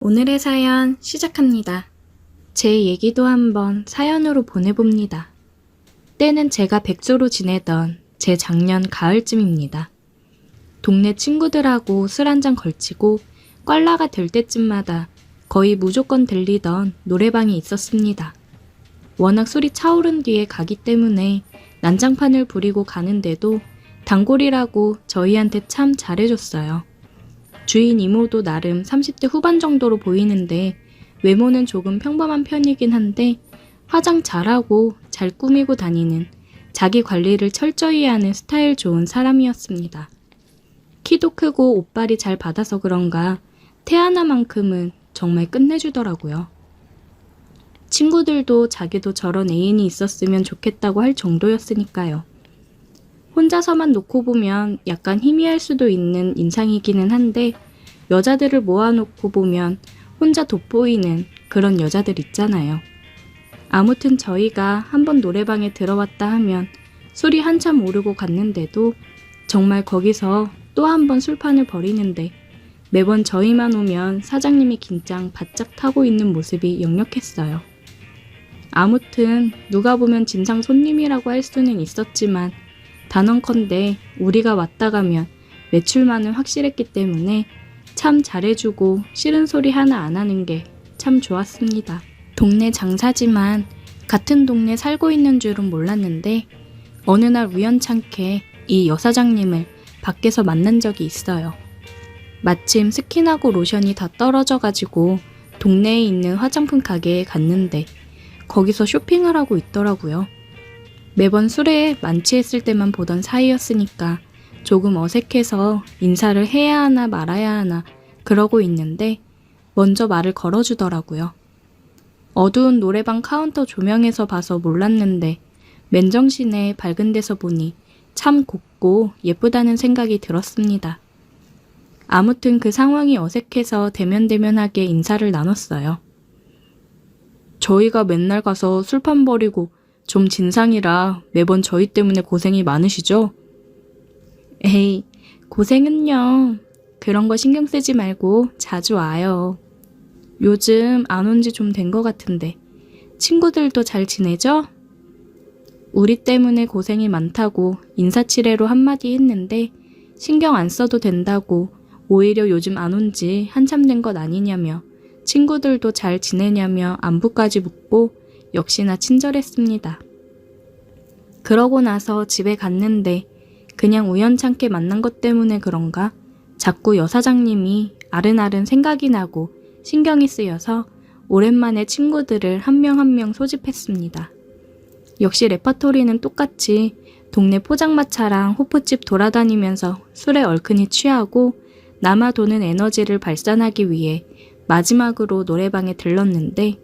오늘의 사연 시작합니다. 제 얘기도 한번 사연으로 보내봅니다. 때는 제가 백수로 지내던 제 작년 가을쯤입니다. 동네 친구들하고 술 한잔 걸치고 꽐라가 될 때쯤마다 거의 무조건 들리던 노래방이 있었습니다. 워낙 술이 차오른 뒤에 가기 때문에 난장판을 부리고 가는데도 단골이라고 저희한테 참 잘해줬어요. 주인 이모도 나름 30대 후반 정도로 보이는데 외모는 조금 평범한 편이긴 한데 화장 잘하고 잘 꾸미고 다니는, 자기 관리를 철저히 하는 스타일 좋은 사람이었습니다. 키도 크고 옷발이 잘 받아서 그런가 태아나만큼은 정말 끝내주더라고요. 친구들도 자기도 저런 애인이 있었으면 좋겠다고 할 정도였으니까요. 혼자서만 놓고 보면 약간 희미할 수도 있는 인상이기는 한데 여자들을 모아놓고 보면 혼자 돋보이는 그런 여자들 있잖아요. 아무튼 저희가 한번 노래방에 들어왔다 하면 술이 한참 오르고 갔는데도 정말 거기서 또 한 번 술판을 벌이는데 매번 저희만 오면 사장님이 긴장 바짝 타고 있는 모습이 역력했어요. 아무튼 누가 보면 진상 손님이라고 할 수는 있었지만 단언컨대 우리가 왔다 가면 매출만은 확실했기 때문에 참 잘해주고 싫은 소리 하나 안 하는 게 참 좋았습니다. 동네 장사지만 같은 동네 살고 있는 줄은 몰랐는데 어느 날 우연찮게 이 여사장님을 밖에서 만난 적이 있어요. 마침 스킨하고 로션이 다 떨어져가지고 동네에 있는 화장품 가게에 갔는데 거기서 쇼핑을 하고 있더라고요. 매번 술에 만취했을 때만 보던 사이였으니까 조금 어색해서 인사를 해야 하나 말아야 하나 그러고 있는데 먼저 말을 걸어주더라고요. 어두운 노래방 카운터 조명에서 봐서 몰랐는데 맨정신에 밝은 데서 보니 참 곱고 예쁘다는 생각이 들었습니다. 아무튼 그 상황이 어색해서 대면대면하게 인사를 나눴어요. 저희가 맨날 가서 술판 버리고 좀 진상이라 매번 저희 때문에 고생이 많으시죠? 에이, 고생은요. 그런 거 신경 쓰지 말고 자주 와요. 요즘 안 온 지 좀 된 것 같은데 친구들도 잘 지내죠? 우리 때문에 고생이 많다고 인사치레로 한마디 했는데 신경 안 써도 된다고 오히려 요즘 안 온 지 한참 된 것 아니냐며 친구들도 잘 지내냐며 안부까지 묻고 역시나 친절했습니다. 그러고 나서 집에 갔는데 그냥 우연찮게 만난 것 때문에 그런가 자꾸 여사장님이 아른아른 생각이 나고 신경이 쓰여서 오랜만에 친구들을 한 명 한 명 소집했습니다. 역시 레퍼토리는 똑같이 동네 포장마차랑 호프집 돌아다니면서 술에 얼큰이 취하고 남아 도는 에너지를 발산하기 위해 마지막으로 노래방에 들렀는데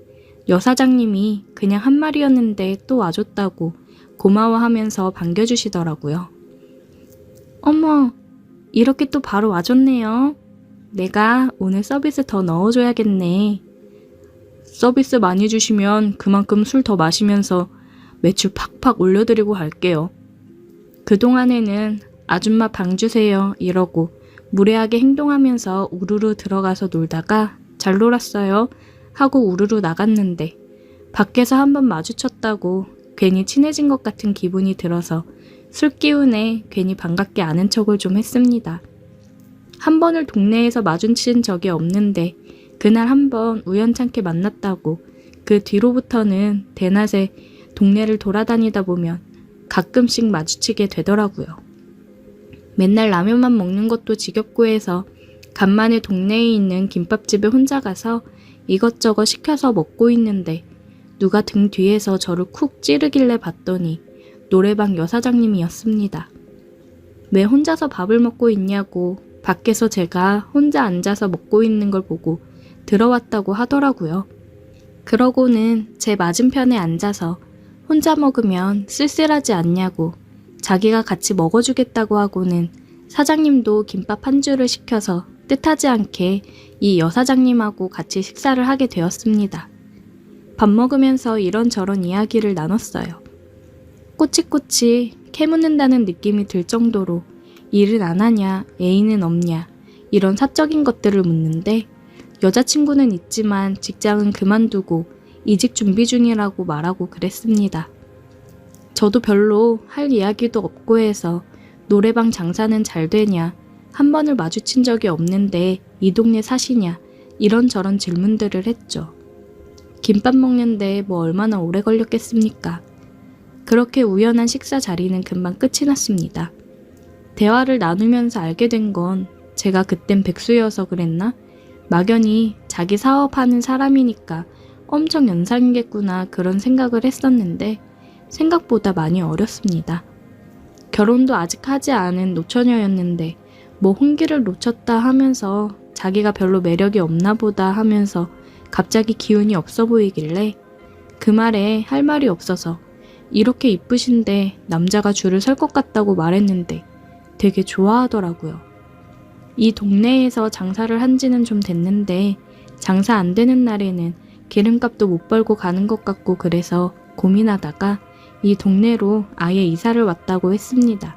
여사장님이 그냥 한 말이었는데 또 와줬다고 고마워하면서 반겨주시더라고요. 어머, 이렇게 또 바로 와줬네요. 내가 오늘 서비스 더 넣어줘야겠네. 서비스 많이 주시면 그만큼 술 더 마시면서 매출 팍팍 올려드리고 갈게요. 그동안에는 아줌마 방 주세요 이러고 무례하게 행동하면서 우르르 들어가서 놀다가 잘 놀았어요 하고 우르르 나갔는데 밖에서 한번 마주쳤다고 괜히 친해진 것 같은 기분이 들어서 술 기운에 괜히 반갑게 아는 척을 좀 했습니다. 한 번을 동네에서 마주친 적이 없는데 그날 한번 우연찮게 만났다고 그 뒤로부터는 대낮에 동네를 돌아다니다 보면 가끔씩 마주치게 되더라고요. 맨날 라면만 먹는 것도 지겹고 해서 간만에 동네에 있는 김밥집에 혼자 가서 이것저것 시켜서 먹고 있는데 누가 등 뒤에서 저를 쿡 찌르길래 봤더니 노래방 여사장님이었습니다. 왜 혼자서 밥을 먹고 있냐고 밖에서 제가 혼자 앉아서 먹고 있는 걸 보고 들어왔다고 하더라고요. 그러고는 제 맞은편에 앉아서 혼자 먹으면 쓸쓸하지 않냐고 자기가 같이 먹어주겠다고 하고는 사장님도 김밥 한 줄을 시켜서 뜻하지 않게 이 여사장님하고 같이 식사를 하게 되었습니다. 밥 먹으면서 이런저런 이야기를 나눴어요. 꼬치꼬치 캐묻는다는 느낌이 들 정도로 일은 안 하냐, 애인은 없냐 이런 사적인 것들을 묻는데 여자친구는 있지만 직장은 그만두고 이직 준비 중이라고 말하고 그랬습니다. 저도 별로 할 이야기도 없고 해서 노래방 장사는 잘 되냐, 한 번을 마주친 적이 없는데 이 동네 사시냐, 이런저런 질문들을 했죠. 김밥 먹는데 뭐 얼마나 오래 걸렸겠습니까? 그렇게 우연한 식사 자리는 금방 끝이 났습니다. 대화를 나누면서 알게 된 건 제가 그땐 백수여서 그랬나? 막연히 자기 사업하는 사람이니까 엄청 연상이겠구나 그런 생각을 했었는데 생각보다 많이 어렸습니다. 결혼도 아직 하지 않은 노처녀였는데 뭐 혼기를 놓쳤다 하면서 자기가 별로 매력이 없나 보다 하면서 갑자기 기운이 없어 보이길래 그 말에 할 말이 없어서 이렇게 이쁘신데 남자가 줄을 설 것 같다고 말했는데 되게 좋아하더라고요. 이 동네에서 장사를 한 지는 좀 됐는데 장사 안 되는 날에는 기름값도 못 벌고 가는 것 같고 그래서 고민하다가 이 동네로 아예 이사를 왔다고 했습니다.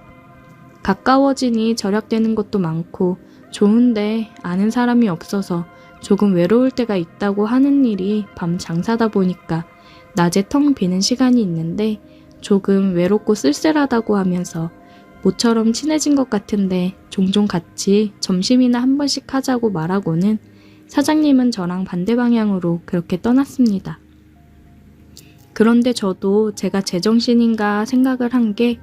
가까워지니 절약되는 것도 많고 좋은데 아는 사람이 없어서 조금 외로울 때가 있다고 하는 일이 밤 장사다 보니까 낮에 텅 비는 시간이 있는데 조금 외롭고 쓸쓸하다고 하면서 모처럼 친해진 것 같은데 종종 같이 점심이나 한 번씩 하자고 말하고는 사장님은 저랑 반대 방향으로 그렇게 떠났습니다. 그런데 저도 제가 제정신인가 생각을 한 게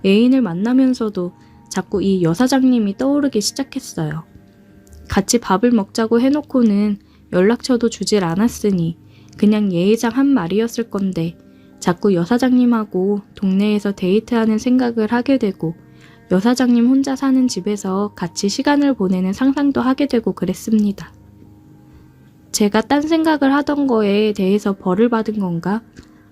애인을 만나면서도 자꾸 이 여사장님이 떠오르기 시작했어요. 같이 밥을 먹자고 해놓고는 연락처도 주질 않았으니 그냥 예의상 한 말이었을 건데 자꾸 여사장님하고 동네에서 데이트하는 생각을 하게 되고 여사장님 혼자 사는 집에서 같이 시간을 보내는 상상도 하게 되고 그랬습니다. 제가 딴 생각을 하던 거에 대해서 벌을 받은 건가?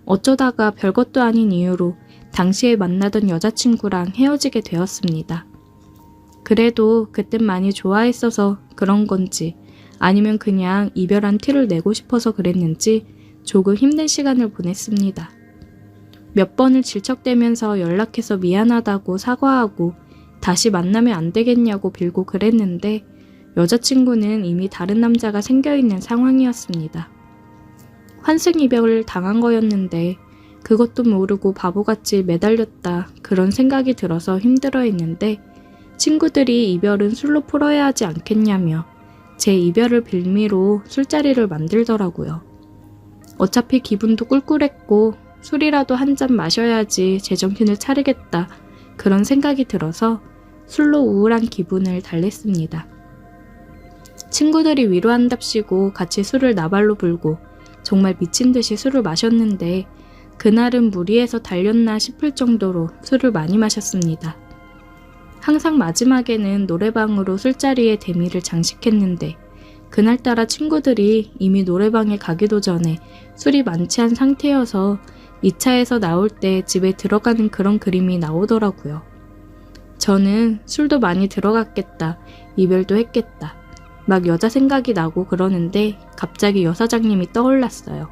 어쩌다가 별것도 아닌 이유로 당시에 만나던 여자친구랑 헤어지게 되었습니다. 그래도 그땐 많이 좋아했어서 그런 건지 아니면 그냥 이별한 티를 내고 싶어서 그랬는지 조금 힘든 시간을 보냈습니다. 몇 번을 질척대면서 연락해서 미안하다고 사과하고 다시 만나면 안 되겠냐고 빌고 그랬는데 여자친구는 이미 다른 남자가 생겨있는 상황이었습니다. 환승이별을 당한 거였는데 그것도 모르고 바보같이 매달렸다 그런 생각이 들어서 힘들어했는데 친구들이 이별은 술로 풀어야 하지 않겠냐며 제 이별을 빌미로 술자리를 만들더라고요. 어차피 기분도 꿀꿀했고 술이라도 한 잔 마셔야지 제정신을 차리겠다 그런 생각이 들어서 술로 우울한 기분을 달랬습니다. 친구들이 위로한답시고 같이 술을 나발로 불고 정말 미친 듯이 술을 마셨는데 그날은 무리해서 달렸나 싶을 정도로 술을 많이 마셨습니다. 항상 마지막에는 노래방으로 술자리에 대미를 장식했는데 그날따라 친구들이 이미 노래방에 가기도 전에 술이 만취한 상태여서 2차에서 나올 때 집에 들어가는 그런 그림이 나오더라고요. 저는 술도 많이 들어갔겠다, 이별도 했겠다, 막 여자 생각이 나고 그러는데 갑자기 여사장님이 떠올랐어요.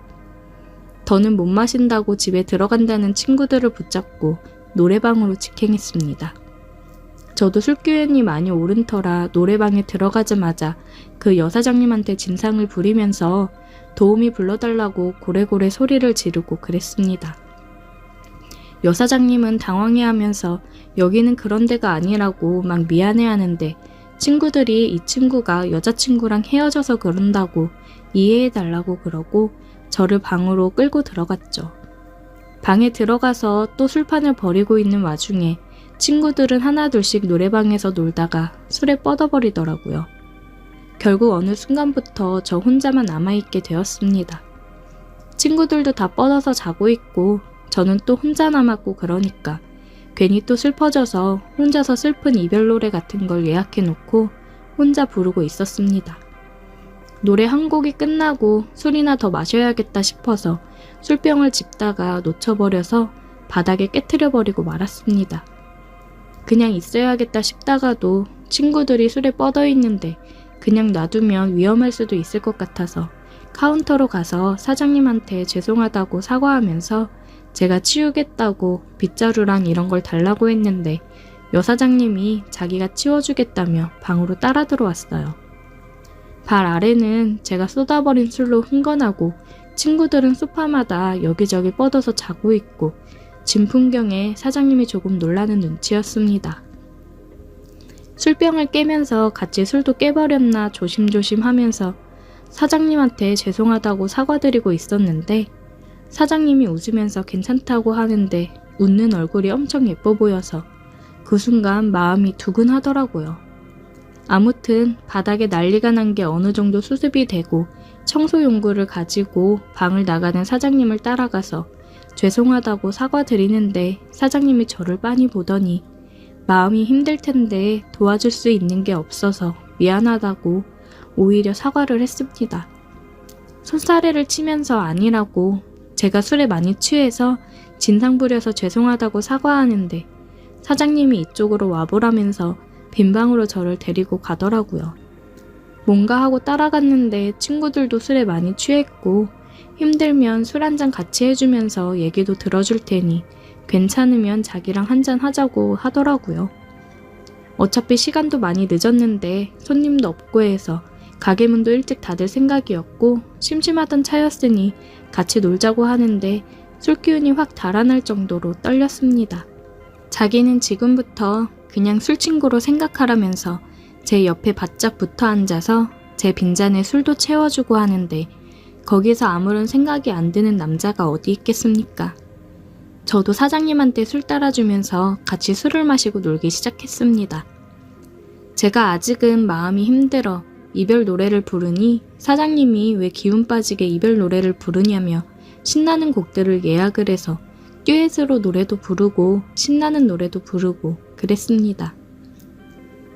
더는 못 마신다고 집에 들어간다는 친구들을 붙잡고 노래방으로 직행했습니다. 저도 술기운이 많이 오른 터라 노래방에 들어가자마자 그 여사장님한테 진상을 부리면서 도움이 불러달라고 고래고래 소리를 지르고 그랬습니다. 여사장님은 당황해하면서 여기는 그런 데가 아니라고 막 미안해하는데 친구들이 이 친구가 여자친구랑 헤어져서 그런다고 이해해달라고 그러고 저를 방으로 끌고 들어갔죠. 방에 들어가서 또 술판을 벌이고 있는 와중에 친구들은 하나둘씩 노래방에서 놀다가 술에 뻗어버리더라고요. 결국 어느 순간부터 저 혼자만 남아있게 되었습니다. 친구들도 다 뻗어서 자고 있고 저는 또 혼자 남았고 그러니까 괜히 또 슬퍼져서 혼자서 슬픈 이별 노래 같은 걸 예약해놓고 혼자 부르고 있었습니다. 노래 한 곡이 끝나고 술이나 더 마셔야겠다 싶어서 술병을 짚다가 놓쳐버려서 바닥에 깨트려버리고 말았습니다. 그냥 있어야겠다 싶다가도 친구들이 술에 뻗어있는데 그냥 놔두면 위험할 수도 있을 것 같아서 카운터로 가서 사장님한테 죄송하다고 사과하면서 제가 치우겠다고 빗자루랑 이런 걸 달라고 했는데 여사장님이 자기가 치워주겠다며 방으로 따라 들어왔어요. 발 아래는 제가 쏟아버린 술로 흥건하고 친구들은 소파마다 여기저기 뻗어서 자고 있고 진 풍경에 사장님이 조금 놀라는 눈치였습니다. 술병을 깨면서 같이 술도 깨버렸나 조심조심 하면서 사장님한테 죄송하다고 사과드리고 있었는데 사장님이 웃으면서 괜찮다고 하는데 웃는 얼굴이 엄청 예뻐 보여서 그 순간 마음이 두근하더라고요. 아무튼 바닥에 난리가 난 게 어느 정도 수습이 되고 청소 용구를 가지고 방을 나가는 사장님을 따라가서 죄송하다고 사과드리는데 사장님이 저를 빤히 보더니 마음이 힘들 텐데 도와줄 수 있는 게 없어서 미안하다고 오히려 사과를 했습니다. 손사래를 치면서 아니라고 제가 술에 많이 취해서 진상 부려서 죄송하다고 사과하는데 사장님이 이쪽으로 와보라면서 빈방으로 저를 데리고 가더라고요. 뭔가 하고 따라갔는데 친구들도 술에 많이 취했고 힘들면 술 한잔 같이 해주면서 얘기도 들어줄 테니 괜찮으면 자기랑 한잔 하자고 하더라고요. 어차피 시간도 많이 늦었는데 손님도 없고 해서 가게 문도 일찍 닫을 생각이었고 심심하던 차였으니 같이 놀자고 하는데 술기운이 확 달아날 정도로 떨렸습니다. 자기는 지금부터 그냥 술친구로 생각하라면서 제 옆에 바짝 붙어 앉아서 제 빈잔에 술도 채워주고 하는데 거기서 아무런 생각이 안 드는 남자가 어디 있겠습니까? 저도 사장님한테 술 따라주면서 같이 술을 마시고 놀기 시작했습니다. 제가 아직은 마음이 힘들어 이별 노래를 부르니 사장님이 왜 기운 빠지게 이별 노래를 부르냐며 신나는 곡들을 예약을 해서 듀엣으로 노래도 부르고 신나는 노래도 부르고 그랬습니다.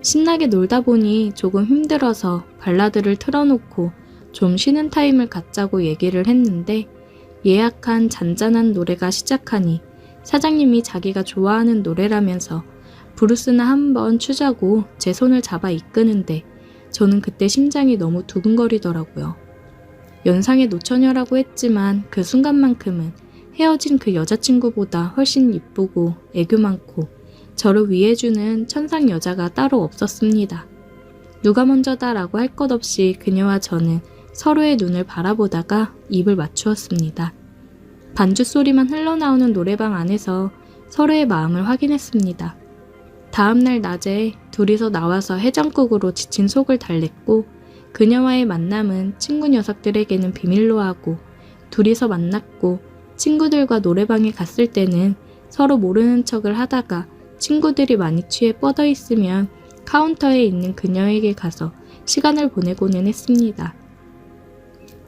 신나게 놀다 보니 조금 힘들어서 발라드를 틀어놓고 좀 쉬는 타임을 갖자고 얘기를 했는데 예약한 잔잔한 노래가 시작하니 사장님이 자기가 좋아하는 노래라면서 브루스나 한번 추자고 제 손을 잡아 이끄는데 저는 그때 심장이 너무 두근거리더라고요. 연상의 노처녀라고 했지만 그 순간만큼은 헤어진 그 여자친구보다 훨씬 이쁘고 애교 많고 저를 위해주는 천상 여자가 따로 없었습니다. 누가 먼저다라고 할 것 없이 그녀와 저는 서로의 눈을 바라보다가 입을 맞추었습니다. 반주 소리만 흘러나오는 노래방 안에서 서로의 마음을 확인했습니다. 다음날 낮에 둘이서 나와서 해장국으로 지친 속을 달랬고 그녀와의 만남은 친구 녀석들에게는 비밀로 하고 둘이서 만났고 친구들과 노래방에 갔을 때는 서로 모르는 척을 하다가 친구들이 많이 취해 뻗어 있으면 카운터에 있는 그녀에게 가서 시간을 보내고는 했습니다.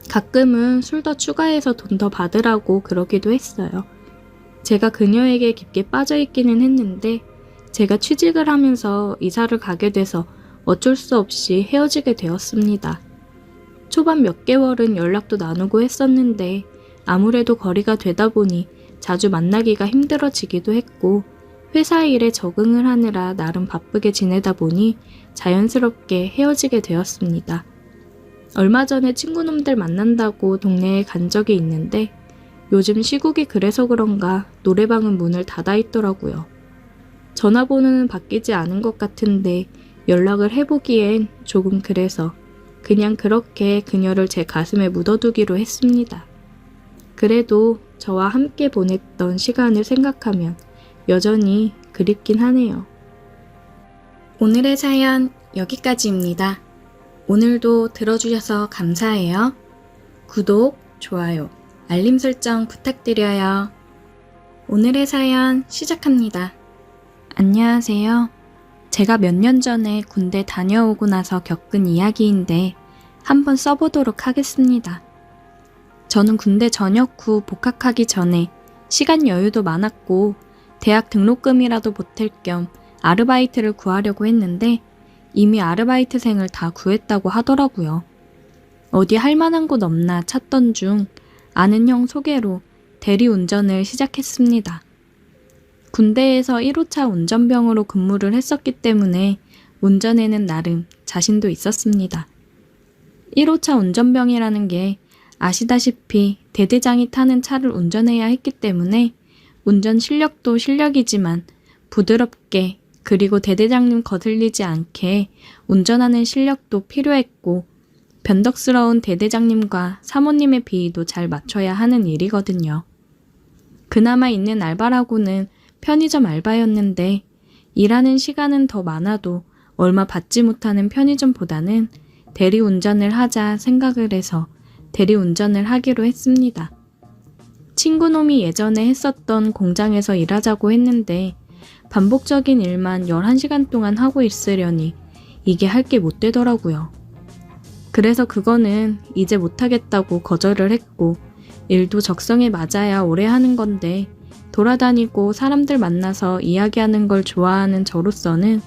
가끔은 술 더 추가해서 돈 더 받으라고 그러기도 했어요. 제가 그녀에게 깊게 빠져 있기는 했는데 제가 취직을 하면서 이사를 가게 돼서 어쩔 수 없이 헤어지게 되었습니다. 초반 몇 개월은 연락도 나누고 했었는데 아무래도 거리가 되다 보니 자주 만나기가 힘들어지기도 했고 회사 일에 적응을 하느라 나름 바쁘게 지내다 보니 자연스럽게 헤어지게 되었습니다. 얼마 전에 친구놈들 만난다고 동네에 간 적이 있는데 요즘 시국이 그래서 그런가 노래방은 문을 닫아 있더라고요. 전화번호는 바뀌지 않은 것 같은데 연락을 해보기엔 조금 그래서 그냥 그렇게 그녀를 제 가슴에 묻어두기로 했습니다. 그래도 저와 함께 보냈던 시간을 생각하면 여전히 그립긴 하네요. 오늘의 사연 여기까지입니다. 오늘도 들어주셔서 감사해요. 구독, 좋아요, 알림 설정 부탁드려요. 오늘의 사연 시작합니다. 안녕하세요. 제가 몇 년 전에 군대 다녀오고 나서 겪은 이야기인데 한번 써보도록 하겠습니다. 저는 군대 전역 후 복학하기 전에 시간 여유도 많았고 대학 등록금이라도 보탤 겸 아르바이트를 구하려고 했는데 이미 아르바이트생을 다 구했다고 하더라고요. 어디 할 만한 곳 없나 찾던 중 아는 형 소개로 대리운전을 시작했습니다. 군대에서 1호차 운전병으로 근무를 했었기 때문에 운전에는 나름 자신도 있었습니다. 1호차 운전병이라는 게 아시다시피 대대장이 타는 차를 운전해야 했기 때문에 운전 실력도 실력이지만 부드럽게 그리고 대대장님 거슬리지 않게 운전하는 실력도 필요했고 변덕스러운 대대장님과 사모님의 비위도 잘 맞춰야 하는 일이거든요. 그나마 있는 알바라고는 편의점 알바였는데 일하는 시간은 더 많아도 얼마 받지 못하는 편의점보다는 대리운전을 하자 생각을 해서 대리운전을 하기로 했습니다. 친구놈이 예전에 했었던 공장에서 일하자고 했는데 반복적인 일만 11시간 동안 하고 있으려니 이게 할 게 못 되더라고요. 그래서 그거는 이제 못하겠다고 거절을 했고 일도 적성에 맞아야 오래 하는 건데 돌아다니고 사람들 만나서 이야기하는 걸 좋아하는 저로서는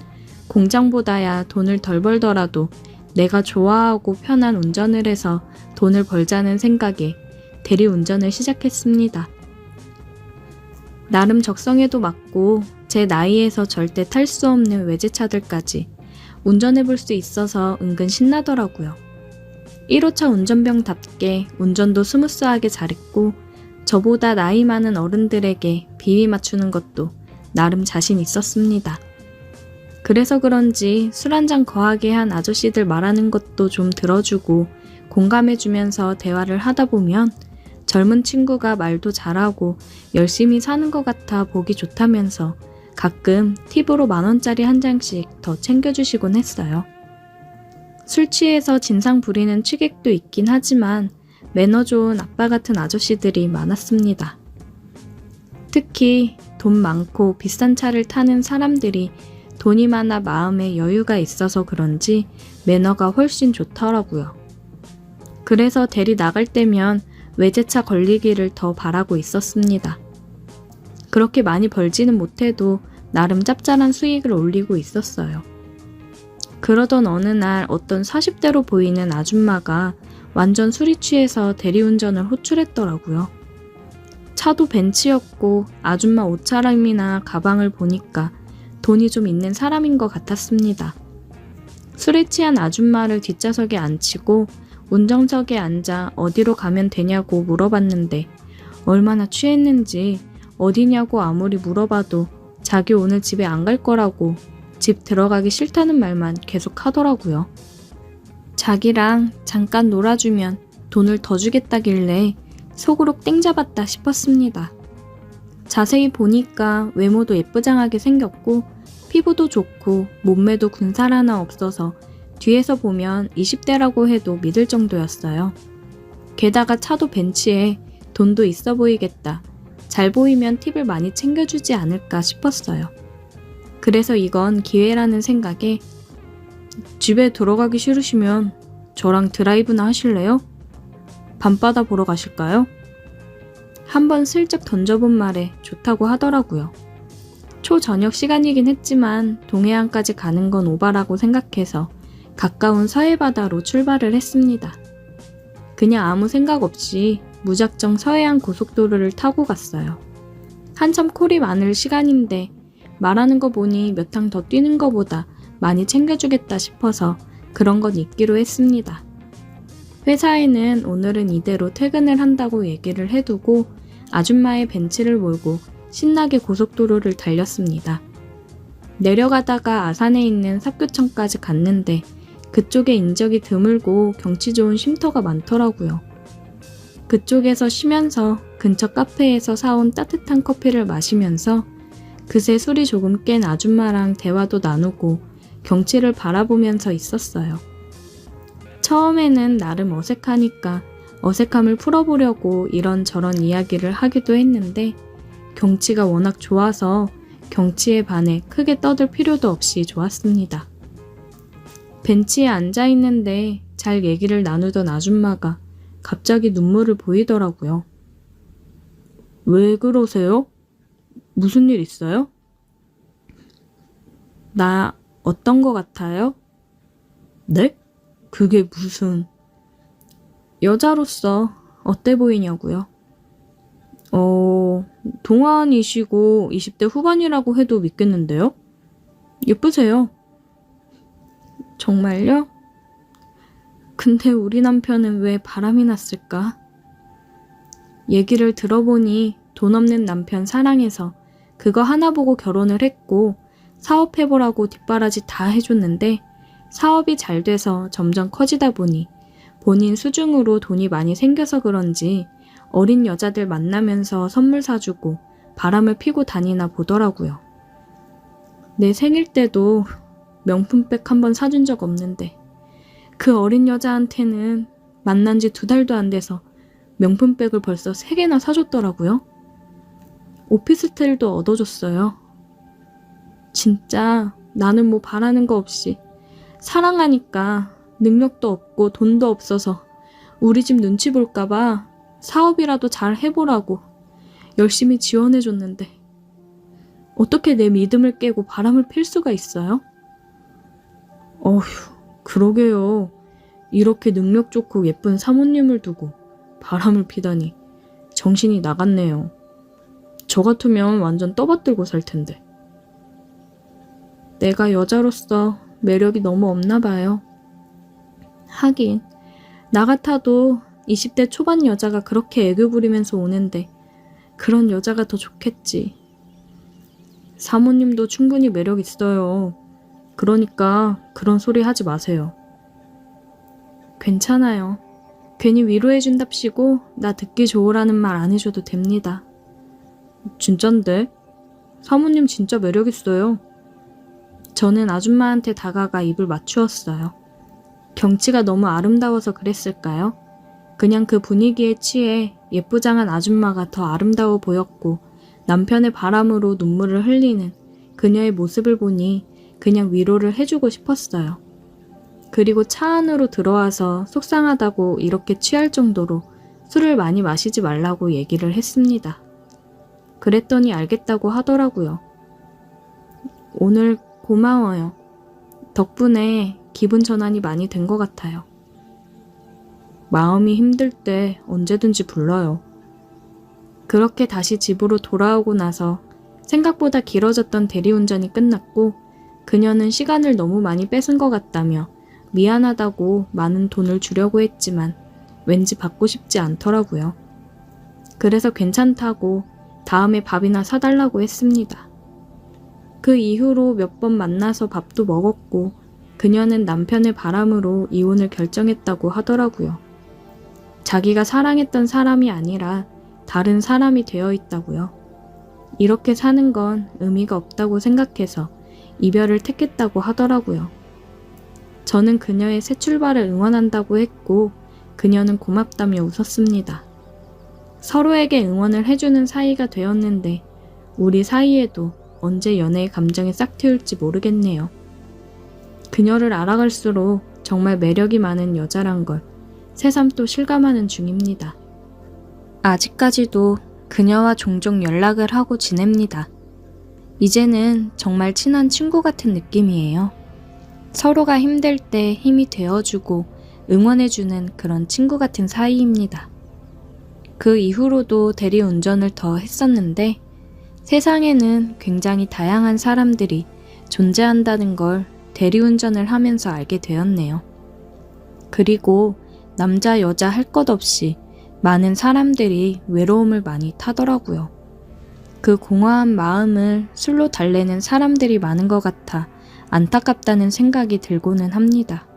공장보다야 돈을 덜 벌더라도 내가 좋아하고 편한 운전을 해서 돈을 벌자는 생각에 대리운전을 시작했습니다. 나름 적성에도 맞고 제 나이에서 절대 탈 수 없는 외제차들까지 운전해 볼 수 있어서 은근 신나더라고요. 1호차 운전병답게 운전도 스무스하게 잘했고 저보다 나이 많은 어른들에게 비위 맞추는 것도 나름 자신 있었습니다. 그래서 그런지 술 한잔 거하게 한 아저씨들 말하는 것도 좀 들어주고 공감해주면서 대화를 하다 보면 젊은 친구가 말도 잘하고 열심히 사는 것 같아 보기 좋다면서 가끔 팁으로 10,000원짜리 한 장씩 더 챙겨주시곤 했어요. 술 취해서 진상 부리는 취객도 있긴 하지만 매너 좋은 아빠 같은 아저씨들이 많았습니다. 특히 돈 많고 비싼 차를 타는 사람들이 돈이 많아 마음에 여유가 있어서 그런지 매너가 훨씬 좋더라고요. 그래서 대리 나갈 때면 외제차 걸리기를 더 바라고 있었습니다. 그렇게 많이 벌지는 못해도 나름 짭짤한 수익을 올리고 있었어요. 그러던 어느 날 어떤 40대로 보이는 아줌마가 완전 술이 취해서 대리운전을 호출했더라고요. 차도 벤츠였고 아줌마 옷차림이나 가방을 보니까 돈이 좀 있는 사람인 것 같았습니다. 술에 취한 아줌마를 뒷좌석에 앉히고 운전석에 앉아 어디로 가면 되냐고 물어봤는데 얼마나 취했는지 어디냐고 아무리 물어봐도 자기 오늘 집에 안 갈 거라고 집 들어가기 싫다는 말만 계속 하더라고요. 자기랑 잠깐 놀아주면 돈을 더 주겠다길래 속으로 땡 잡았다 싶었습니다. 자세히 보니까 외모도 예쁘장하게 생겼고 피부도 좋고 몸매도 군살 하나 없어서 뒤에서 보면 20대라고 해도 믿을 정도였어요. 게다가 차도 벤츠에 돈도 있어 보이겠다. 잘 보이면 팁을 많이 챙겨주지 않을까 싶었어요. 그래서 이건 기회라는 생각에 집에 들어가기 싫으시면 저랑 드라이브나 하실래요? 밤바다 보러 가실까요? 한번 슬쩍 던져본 말에 좋다고 하더라고요. 초저녁 시간이긴 했지만 동해안까지 가는 건 오바라고 생각해서 가까운 서해바다로 출발을 했습니다. 그냥 아무 생각 없이 무작정 서해안 고속도로를 타고 갔어요. 한참 콜이 많을 시간인데 말하는 거 보니 몇 탕 더 뛰는 거보다 많이 챙겨주겠다 싶어서 그런 건 있기로 했습니다. 회사에는 오늘은 이대로 퇴근을 한다고 얘기를 해두고 아줌마의 벤츠를 몰고 신나게 고속도로를 달렸습니다. 내려가다가 아산에 있는 삽교천까지 갔는데 그쪽에 인적이 드물고 경치 좋은 쉼터가 많더라고요. 그쪽에서 쉬면서 근처 카페에서 사온 따뜻한 커피를 마시면서 그새 술이 조금 깬 아줌마랑 대화도 나누고 경치를 바라보면서 있었어요. 처음에는 나름 어색하니까 어색함을 풀어보려고 이런저런 이야기를 하기도 했는데 경치가 워낙 좋아서 경치에 반해 크게 떠들 필요도 없이 좋았습니다. 벤치에 앉아있는데 잘 얘기를 나누던 아줌마가 갑자기 눈물을 보이더라고요. 왜 그러세요? 무슨 일 있어요? 나 어떤 거 같아요? 네? 그게 무슨... 여자로서 어때 보이냐고요? 동안이시고 20대 후반이라고 해도 믿겠는데요? 예쁘세요. 정말요? 근데 우리 남편은 왜 바람이 났을까? 얘기를 들어보니 돈 없는 남편 사랑해서 그거 하나 보고 결혼을 했고 사업해보라고 뒷바라지 다 해줬는데 사업이 잘 돼서 점점 커지다 보니 본인 수중으로 돈이 많이 생겨서 그런지 어린 여자들 만나면서 선물 사주고 바람을 피고 다니나 보더라고요. 내 생일 때도 명품백 한 번 사준 적 없는데 그 어린 여자한테는 만난 지 2달도 안 돼서 명품백을 벌써 3개나 사줬더라고요. 오피스텔도 얻어줬어요. 진짜 나는 뭐 바라는 거 없이 사랑하니까 능력도 없고 돈도 없어서 우리 집 눈치 볼까봐 사업이라도 잘 해보라고 열심히 지원해줬는데 어떻게 내 믿음을 깨고 바람을 필 수가 있어요? 어휴, 그러게요. 이렇게 능력 좋고 예쁜 사모님을 두고 바람을 피다니 정신이 나갔네요. 저 같으면 완전 떠받들고 살 텐데. 내가 여자로서 매력이 너무 없나 봐요. 하긴 나 같아도 20대 초반 여자가 그렇게 애교 부리면서 오는데 그런 여자가 더 좋겠지. 사모님도 충분히 매력 있어요. 그러니까 그런 소리 하지 마세요. 괜찮아요. 괜히 위로해준답시고 나 듣기 좋으라는 말 안 해줘도 됩니다. 진짠데? 사모님 진짜 매력 있어요. 저는 아줌마한테 다가가 입을 맞추었어요. 경치가 너무 아름다워서 그랬을까요? 그냥 그 분위기에 취해 예쁘장한 아줌마가 더 아름다워 보였고 남편의 바람으로 눈물을 흘리는 그녀의 모습을 보니 그냥 위로를 해주고 싶었어요. 그리고 차 안으로 들어와서 속상하다고 이렇게 취할 정도로 술을 많이 마시지 말라고 얘기를 했습니다. 그랬더니 알겠다고 하더라고요. 오늘 고마워요. 덕분에 기분 전환이 많이 된 것 같아요. 마음이 힘들 때 언제든지 불러요. 그렇게 다시 집으로 돌아오고 나서 생각보다 길어졌던 대리운전이 끝났고 그녀는 시간을 너무 많이 뺏은 것 같다며 미안하다고 많은 돈을 주려고 했지만 왠지 받고 싶지 않더라고요. 그래서 괜찮다고 다음에 밥이나 사달라고 했습니다. 그 이후로 몇 번 만나서 밥도 먹었고 그녀는 남편의 바람으로 이혼을 결정했다고 하더라고요. 자기가 사랑했던 사람이 아니라 다른 사람이 되어 있다고요. 이렇게 사는 건 의미가 없다고 생각해서 이별을 택했다고 하더라고요. 저는 그녀의 새 출발을 응원한다고 했고 그녀는 고맙다며 웃었습니다. 서로에게 응원을 해주는 사이가 되었는데 우리 사이에도 언제 연애의 감정이 싹 트일지 모르겠네요. 그녀를 알아갈수록 정말 매력이 많은 여자란 걸 새삼 또 실감하는 중입니다. 아직까지도 그녀와 종종 연락을 하고 지냅니다. 이제는 정말 친한 친구 같은 느낌이에요. 서로가 힘들 때 힘이 되어주고 응원해주는 그런 친구 같은 사이입니다. 그 이후로도 대리운전을 더 했었는데 세상에는 굉장히 다양한 사람들이 존재한다는 걸 대리운전을 하면서 알게 되었네요. 그리고 남자 여자 할 것 없이 많은 사람들이 외로움을 많이 타더라고요. 그 공허한 마음을 술로 달래는 사람들이 많은 것 같아 안타깝다는 생각이 들고는 합니다.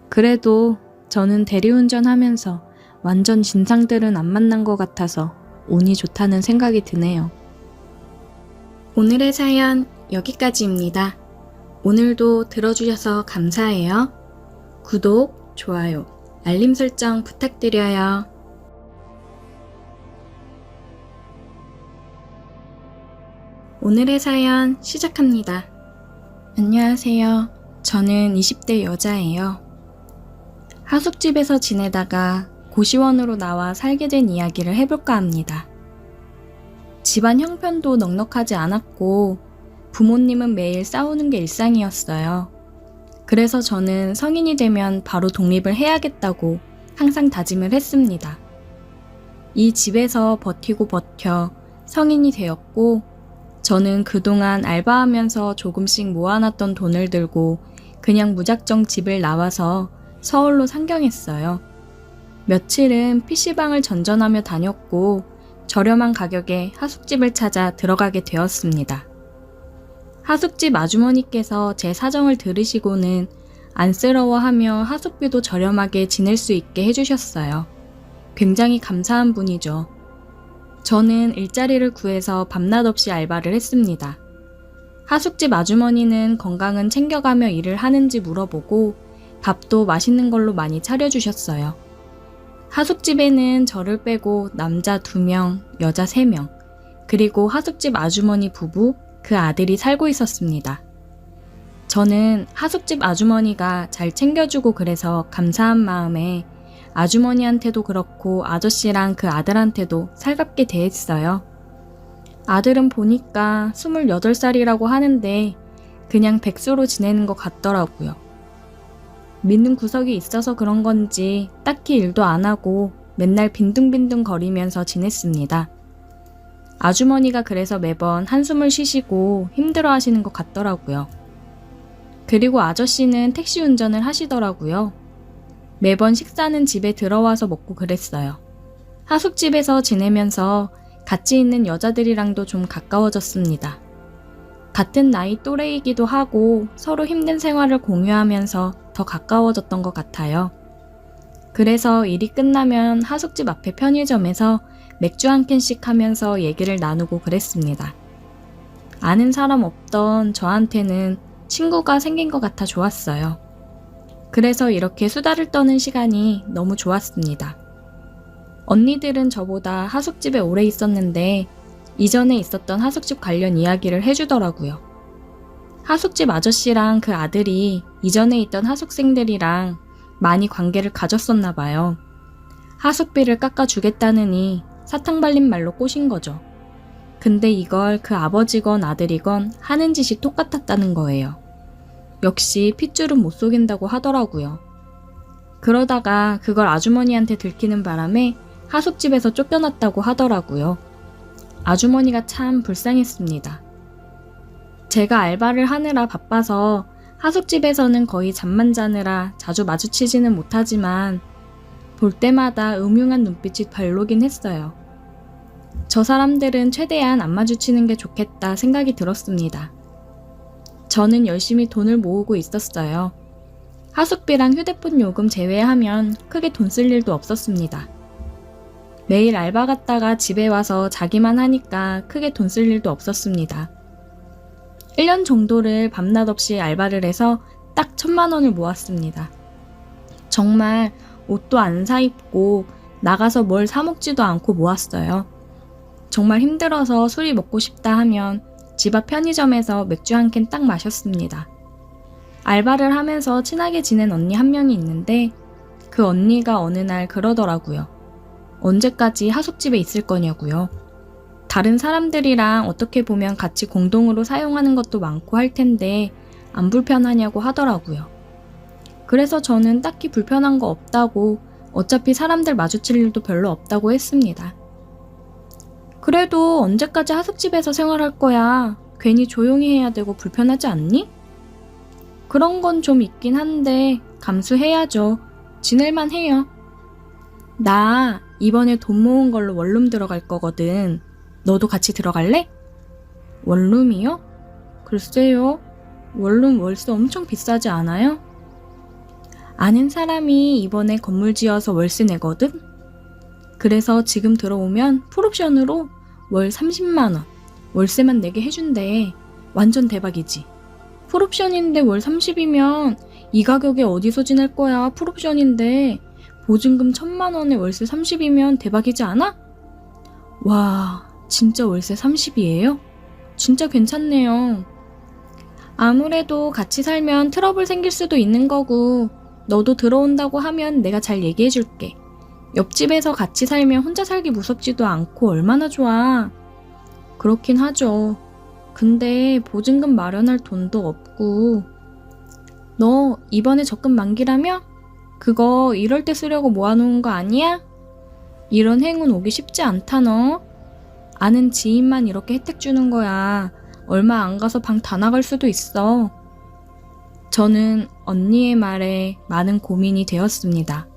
그래도 저는 대리운전 하면서 완전 진상들은 안 만난 것 같아서 운이 좋다는 생각이 드네요. 오늘의 사연 여기까지입니다. 오늘도 들어주셔서 감사해요. 구독, 좋아요, 알림 설정 부탁드려요. 오늘의 사연 시작합니다. 안녕하세요. 저는 20대 여자예요. 하숙집에서 지내다가 고시원으로 나와 살게 된 이야기를 해볼까 합니다. 집안 형편도 넉넉하지 않았고 부모님은 매일 싸우는 게 일상이었어요. 그래서 저는 성인이 되면 바로 독립을 해야겠다고 항상 다짐을 했습니다. 이 집에서 버티고 버텨 성인이 되었고 저는 그동안 알바하면서 조금씩 모아놨던 돈을 들고 그냥 무작정 집을 나와서 서울로 상경했어요. 며칠은 PC방을 전전하며 다녔고 저렴한 가격에 하숙집을 찾아 들어가게 되었습니다. 하숙집 아주머니께서 제 사정을 들으시고는 안쓰러워하며 하숙비도 저렴하게 지낼 수 있게 해주셨어요. 굉장히 감사한 분이죠. 저는 일자리를 구해서 밤낮 없이 알바를 했습니다. 하숙집 아주머니는 건강은 챙겨가며 일을 하는지 물어보고 밥도 맛있는 걸로 많이 차려주셨어요. 하숙집에는 저를 빼고 남자 2명, 여자 3명, 그리고 하숙집 아주머니 부부, 그 아들이 살고 있었습니다. 저는 하숙집 아주머니가 잘 챙겨주고 그래서 감사한 마음에 아주머니한테도 그렇고 아저씨랑 그 아들한테도 살갑게 대했어요. 아들은 보니까 28살이라고 하는데 그냥 백수로 지내는 것 같더라고요. 믿는 구석이 있어서 그런 건지 딱히 일도 안 하고 맨날 빈둥빈둥 거리면서 지냈습니다. 아주머니가 그래서 매번 한숨을 쉬시고 힘들어 하시는 것 같더라고요. 그리고 아저씨는 택시 운전을 하시더라고요. 매번 식사는 집에 들어와서 먹고 그랬어요. 하숙집에서 지내면서 같이 있는 여자들이랑도 좀 가까워졌습니다. 같은 나이 또래이기도 하고 서로 힘든 생활을 공유하면서 더 가까워졌던 것 같아요. 그래서 일이 끝나면 하숙집 앞에 편의점에서 맥주 한 캔씩 하면서 얘기를 나누고 그랬습니다. 아는 사람 없던 저한테는 친구가 생긴 것 같아 좋았어요. 그래서 이렇게 수다를 떠는 시간이 너무 좋았습니다. 언니들은 저보다 하숙집에 오래 있었는데 이전에 있었던 하숙집 관련 이야기를 해주더라고요. 하숙집 아저씨랑 그 아들이 이전에 있던 하숙생들이랑 많이 관계를 가졌었나 봐요. 하숙비를 깎아주겠다느니 사탕 발린 말로 꼬신 거죠. 근데 이걸 그 아버지건 아들이건 하는 짓이 똑같았다는 거예요. 역시 핏줄은 못 속인다고 하더라고요. 그러다가 그걸 아주머니한테 들키는 바람에 하숙집에서 쫓겨났다고 하더라고요. 아주머니가 참 불쌍했습니다. 제가 알바를 하느라 바빠서 하숙집에서는 거의 잠만 자느라 자주 마주치지는 못하지만 볼 때마다 음흉한 눈빛이 별로긴 했어요. 저 사람들은 최대한 안 마주치는 게 좋겠다 생각이 들었습니다. 저는 열심히 돈을 모으고 있었어요. 하숙비랑 휴대폰 요금 제외하면 크게 돈 쓸 일도 없었습니다. 매일 알바 갔다가 집에 와서 자기만 하니까 크게 돈 쓸 일도 없었습니다. 1년 정도를 밤낮 없이 알바를 해서 딱 1,000만 원을 모았습니다. 정말 옷도 안 사입고 나가서 뭘 사 먹지도 않고 모았어요. 정말 힘들어서 술이 먹고 싶다 하면 집 앞 편의점에서 맥주 한 캔 딱 마셨습니다. 알바를 하면서 친하게 지낸 언니 한 명이 있는데 그 언니가 어느 날 그러더라고요. 언제까지 하숙집에 있을 거냐고요. 다른 사람들이랑 어떻게 보면 같이 공동으로 사용하는 것도 많고 할 텐데 안 불편하냐고 하더라고요. 그래서 저는 딱히 불편한 거 없다고 어차피 사람들 마주칠 일도 별로 없다고 했습니다. 그래도 언제까지 하숙집에서 생활할 거야. 괜히 조용히 해야 되고 불편하지 않니? 그런 건 좀 있긴 한데 감수해야죠. 지낼만 해요. 나 이번에 돈 모은 걸로 원룸 들어갈 거거든. 너도 같이 들어갈래? 원룸이요? 글쎄요. 원룸 월세 엄청 비싸지 않아요? 아는 사람이 이번에 건물 지어서 월세 내거든? 그래서 지금 들어오면 풀옵션으로 월 30만 원 월세만 내게 해준대. 완전 대박이지. 풀옵션인데 월 30이면 이 가격에 어디서 지낼 거야. 풀옵션인데 보증금 1,000만 원에 월세 30이면 대박이지 않아? 와, 진짜 월세 30이에요? 진짜 괜찮네요. 아무래도 같이 살면 트러블 생길 수도 있는 거고 너도 들어온다고 하면 내가 잘 얘기해줄게. 옆집에서 같이 살면 혼자 살기 무섭지도 않고 얼마나 좋아. 그렇긴 하죠. 근데 보증금 마련할 돈도 없고. 너 이번에 적금 만기라며? 그거 이럴 때 쓰려고 모아놓은 거 아니야? 이런 행운 오기 쉽지 않다 너. 아는 지인만 이렇게 혜택 주는 거야. 얼마 안 가서 방 다 나갈 수도 있어. 저는 언니의 말에 많은 고민이 되었습니다.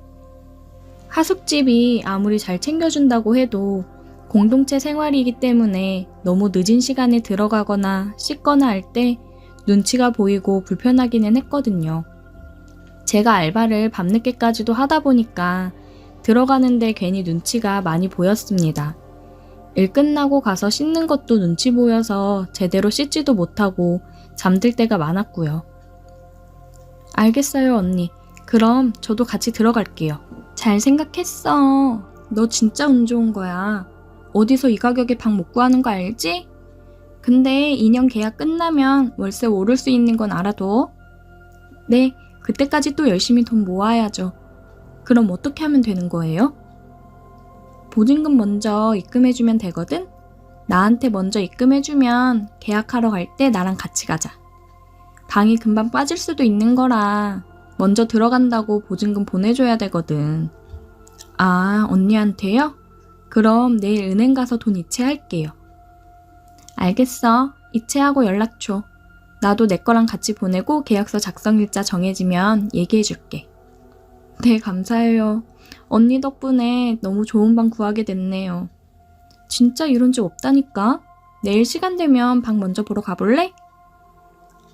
하숙집이 아무리 잘 챙겨준다고 해도 공동체 생활이기 때문에 너무 늦은 시간에 들어가거나 씻거나 할 때 눈치가 보이고 불편하기는 했거든요. 제가 알바를 밤늦게까지도 하다 보니까 들어가는데 괜히 눈치가 많이 보였습니다. 일 끝나고 가서 씻는 것도 눈치 보여서 제대로 씻지도 못하고 잠들 때가 많았고요. 알겠어요, 언니. 그럼 저도 같이 들어갈게요. 잘 생각했어. 너 진짜 운 좋은 거야. 어디서 이 가격에 방 못 구하는 거 알지? 근데 2년 계약 끝나면 월세 오를 수 있는 건 알아둬. 네, 그때까지 또 열심히 돈 모아야죠. 그럼 어떻게 하면 되는 거예요? 보증금 먼저 입금해주면 되거든? 나한테 먼저 입금해주면 계약하러 갈 때 나랑 같이 가자. 방이 금방 빠질 수도 있는 거라 먼저 들어간다고 보증금 보내줘야 되거든. 아, 언니한테요? 그럼 내일 은행 가서 돈 이체할게요. 알겠어. 이체하고 연락 줘. 나도 내 거랑 같이 보내고 계약서 작성일자 정해지면 얘기해줄게. 네, 감사해요. 언니 덕분에 너무 좋은 방 구하게 됐네요. 진짜 이런 적 없다니까? 내일 시간 되면 방 먼저 보러 가볼래?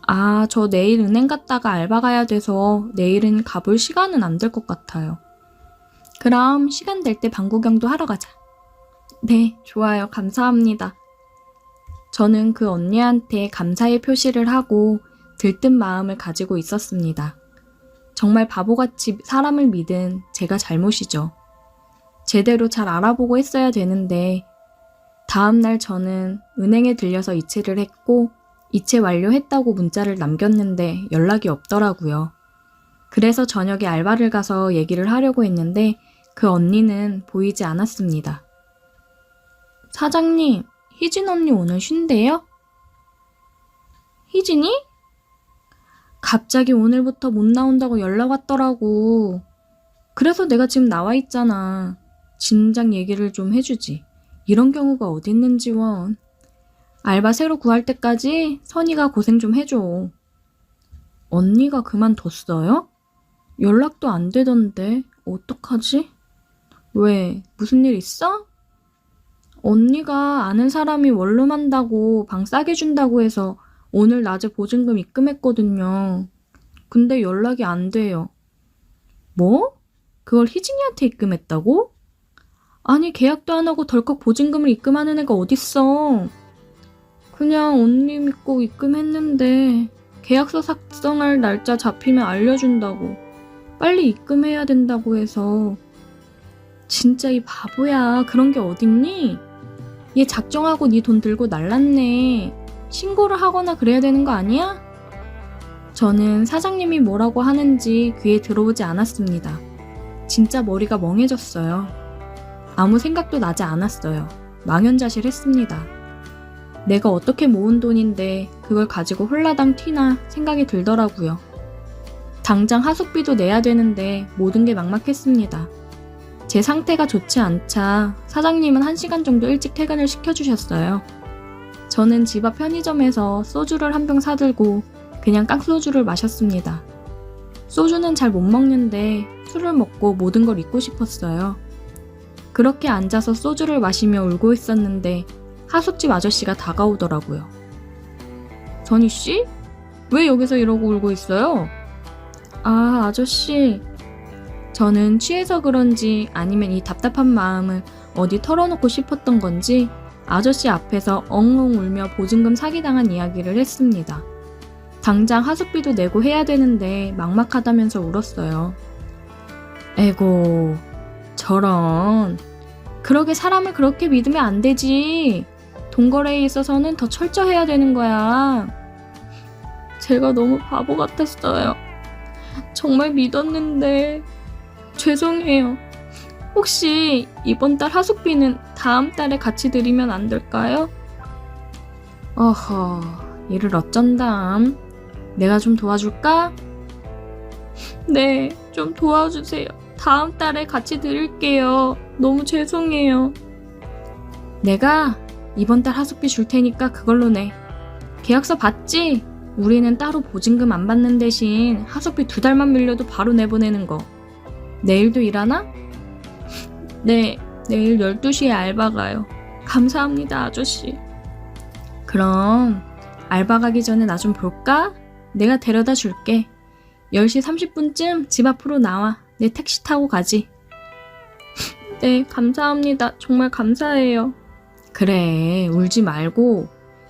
아, 저 내일 은행 갔다가 알바 가야 돼서 내일은 가볼 시간은 안 될 것 같아요. 그럼 시간 될 때 방 구경도 하러 가자. 네, 좋아요. 감사합니다. 저는 그 언니한테 감사의 표시를 하고 들뜬 마음을 가지고 있었습니다. 정말 바보같이 사람을 믿은 제가 잘못이죠. 제대로 잘 알아보고 했어야 되는데 다음날 저는 은행에 들려서 이체를 했고 이체 완료했다고 문자를 남겼는데 연락이 없더라고요. 그래서 저녁에 알바를 가서 얘기를 하려고 했는데 그 언니는 보이지 않았습니다. 사장님, 희진 언니 오늘 쉰대요? 희진이? 갑자기 오늘부터 못 나온다고 연락 왔더라고. 그래서 내가 지금 나와 있잖아. 진작 얘기를 좀 해주지. 이런 경우가 어딨는지 원. 알바 새로 구할 때까지 선이가 고생 좀 해줘. 언니가 그만뒀어요? 연락도 안 되던데 어떡하지? 왜? 무슨 일 있어? 언니가 아는 사람이 원룸한다고 방 싸게 준다고 해서 오늘 낮에 보증금 입금했거든요. 근데 연락이 안 돼요. 뭐? 그걸 희진이한테 입금했다고? 아니, 계약도 안 하고 덜컥 보증금을 입금하는 애가 어딨어. 그냥 언니 믿고 입금했는데 계약서 작성할 날짜 잡히면 알려준다고. 빨리 입금해야 된다고 해서. 진짜 이 바보야. 그런 게 어딨니? 얘 작정하고 네 돈 들고 날랐네. 신고를 하거나 그래야 되는 거 아니야? 저는 사장님이 뭐라고 하는지 귀에 들어오지 않았습니다. 진짜 머리가 멍해졌어요. 아무 생각도 나지 않았어요. 망연자실했습니다. 내가 어떻게 모은 돈인데 그걸 가지고 홀라당 튀나 생각이 들더라고요. 당장 하숙비도 내야 되는데 모든 게 막막했습니다. 제 상태가 좋지 않자 사장님은 1시간 정도 일찍 퇴근을 시켜주셨어요. 저는 집 앞 편의점에서 소주를 한 병 사들고 그냥 깡소주를 마셨습니다. 소주는 잘 못 먹는데 술을 먹고 모든 걸 잊고 싶었어요. 그렇게 앉아서 소주를 마시며 울고 있었는데 하숙집 아저씨가 다가오더라고요. 선희씨? 왜 여기서 이러고 울고 있어요? 아, 아저씨. 저는 취해서 그런지 아니면 이 답답한 마음을 어디 털어놓고 싶었던 건지 아저씨 앞에서 엉엉 울며 보증금 사기당한 이야기를 했습니다. 당장 하숙비도 내고 해야 되는데 막막하다면서 울었어요. 에고, 저런. 그러게 사람을 그렇게 믿으면 안 되지. 돈거래에 있어서는 더 철저해야 되는 거야. 제가 너무 바보 같았어요. 정말 믿었는데 죄송해요. 혹시 이번 달 하숙비는 다음 달에 같이 드리면 안 될까요? 어허, 이를 어쩐담. 내가 좀 도와줄까? 네, 좀 도와주세요. 다음 달에 같이 드릴게요. 너무 죄송해요. 내가 이번 달 하숙비 줄 테니까 그걸로 내. 계약서 봤지? 우리는 따로 보증금 안 받는 대신 하숙비 2달만 밀려도 바로 내보내는 거. 내일도 일하나? 네, 내일 12시에 알바 가요. 감사합니다, 아저씨. 그럼 알바 가기 전에 나 좀 볼까? 내가 데려다 줄게. 10시 30분쯤 집 앞으로 나와. 내 택시 타고 가지. 네, 감사합니다. 정말 감사해요. 그래, 울지 말고.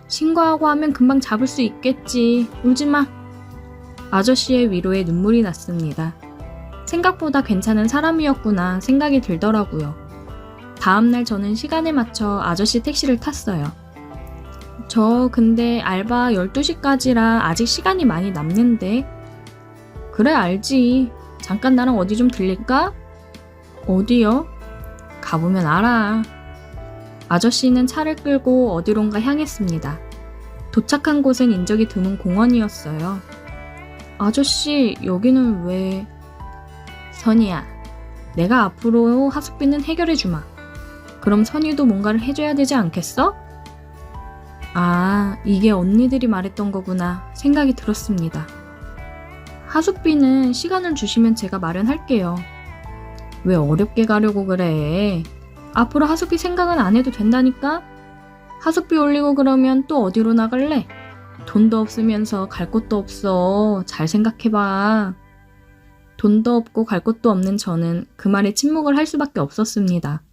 신고하고 하면 금방 잡을 수 있겠지. 울지 마. 아저씨의 위로에 눈물이 났습니다. 생각보다 괜찮은 사람이었구나 생각이 들더라고요. 다음날 저는 시간에 맞춰 아저씨 택시를 탔어요. 저 근데 알바 12시까지라 아직 시간이 많이 남는데. 그래, 알지. 잠깐 나랑 어디 좀 들릴까? 어디요? 가보면 알아. 아저씨는 차를 끌고 어디론가 향했습니다. 도착한 곳은 인적이 드문 공원이었어요. 아저씨, 여기는 왜... 선이야, 내가 앞으로 하숙비는 해결해주마. 그럼 선이도 뭔가를 해줘야 되지 않겠어? 아, 이게 언니들이 말했던 거구나 생각이 들었습니다. 하숙비는 시간을 주시면 제가 마련할게요. 왜 어렵게 가려고 그래? 앞으로 하숙비 생각은 안 해도 된다니까? 하숙비 올리고 그러면 또 어디로 나갈래? 돈도 없으면서 갈 곳도 없어. 잘 생각해봐. 돈도 없고 갈 곳도 없는 저는 그 말에 침묵을 할 수밖에 없었습니다.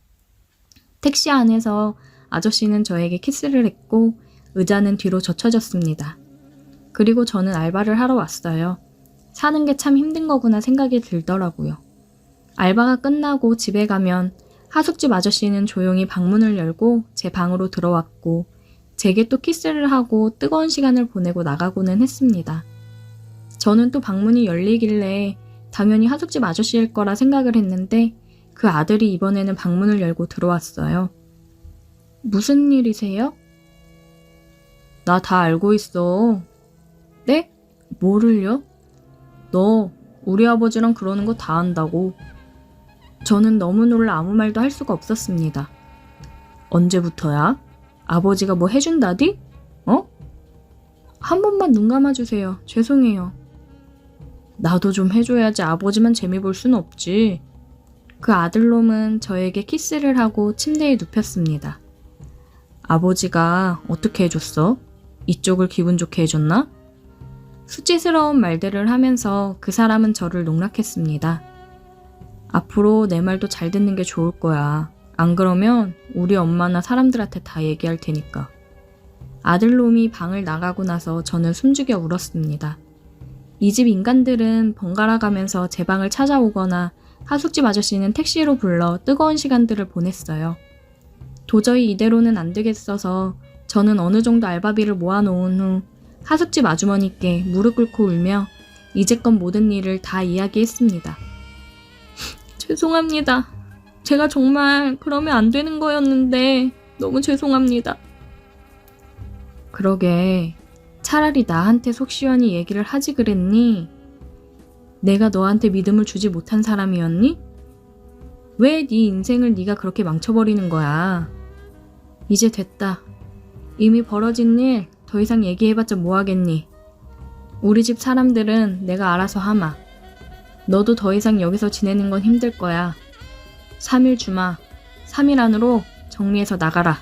택시 안에서 아저씨는 저에게 키스를 했고 의자는 뒤로 젖혀졌습니다. 그리고 저는 알바를 하러 왔어요. 사는 게 참 힘든 거구나 생각이 들더라고요. 알바가 끝나고 집에 가면 하숙집 아저씨는 조용히 방문을 열고 제 방으로 들어왔고 제게 또 키스를 하고 뜨거운 시간을 보내고 나가고는 했습니다. 저는 또 방문이 열리길래 당연히 하숙집 아저씨일 거라 생각을 했는데 그 아들이 이번에는 방문을 열고 들어왔어요. 무슨 일이세요? 나 다 알고 있어. 네? 뭐를요? 너 우리 아버지랑 그러는 거 다 안다고. 저는 너무 놀라 아무 말도 할 수가 없었습니다. 언제부터야? 아버지가 뭐 해준다디? 어? 한 번만 눈 감아주세요. 죄송해요. 나도 좀 해줘야지. 아버지만 재미 볼 순 없지. 그 아들놈은 저에게 키스를 하고 침대에 눕혔습니다. 아버지가 어떻게 해줬어? 이쪽을 기분 좋게 해줬나? 수치스러운 말들을 하면서 그 사람은 저를 농락했습니다. 앞으로 내 말도 잘 듣는 게 좋을 거야. 안 그러면 우리 엄마나 사람들한테 다 얘기할 테니까. 아들놈이 방을 나가고 나서 저는 숨죽여 울었습니다. 이 집 인간들은 번갈아 가면서 제 방을 찾아오거나 하숙집 아저씨는 택시로 불러 뜨거운 시간들을 보냈어요. 도저히 이대로는 안 되겠어서 저는 어느 정도 알바비를 모아놓은 후 하숙집 아주머니께 무릎 꿇고 울며 이제껏 모든 일을 다 이야기했습니다. 죄송합니다. 제가 정말 그러면 안 되는 거였는데 너무 죄송합니다. 그러게, 차라리 나한테 속 시원히 얘기를 하지 그랬니? 내가 너한테 믿음을 주지 못한 사람이었니? 왜 네 인생을 네가 그렇게 망쳐버리는 거야? 이제 됐다. 이미 벌어진 일 더 이상 얘기해봤자 뭐하겠니? 우리 집 사람들은 내가 알아서 하마. 너도 더 이상 여기서 지내는 건 힘들 거야. 3일 주마. 3일 안으로 정리해서 나가라.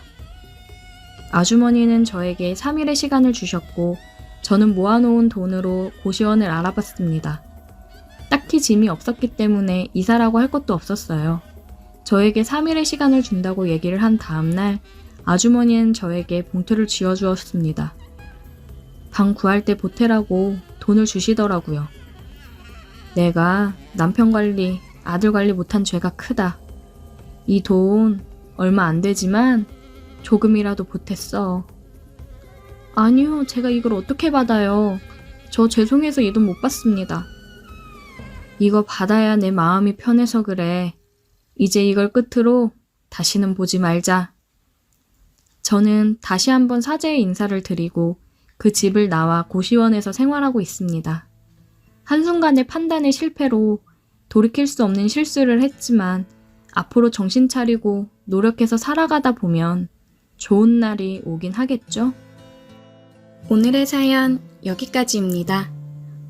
아주머니는 저에게 3일의 시간을 주셨고 저는 모아놓은 돈으로 고시원을 알아봤습니다. 딱히 짐이 없었기 때문에 이사라고 할 것도 없었어요. 저에게 3일의 시간을 준다고 얘기를 한 다음날 아주머니는 저에게 봉투를 쥐어주었습니다. 방 구할 때 보태라고 돈을 주시더라고요. 내가 남편 관리, 아들 관리 못한 죄가 크다. 이 돈 얼마 안 되지만 조금이라도 보탰어. 아니요, 제가 이걸 어떻게 받아요. 저 죄송해서 이 돈 못 받습니다. 이거 받아야 내 마음이 편해서 그래. 이제 이걸 끝으로 다시는 보지 말자. 저는 다시 한번 사죄의 인사를 드리고 그 집을 나와 고시원에서 생활하고 있습니다. 한순간의 판단의 실패로 돌이킬 수 없는 실수를 했지만 앞으로 정신 차리고 노력해서 살아가다 보면 좋은 날이 오긴 하겠죠? 오늘의 사연 여기까지입니다.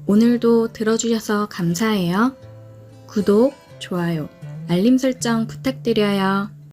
오늘도 들어주셔서 감사해요. 구독, 좋아요, 알림 설정 부탁드려요.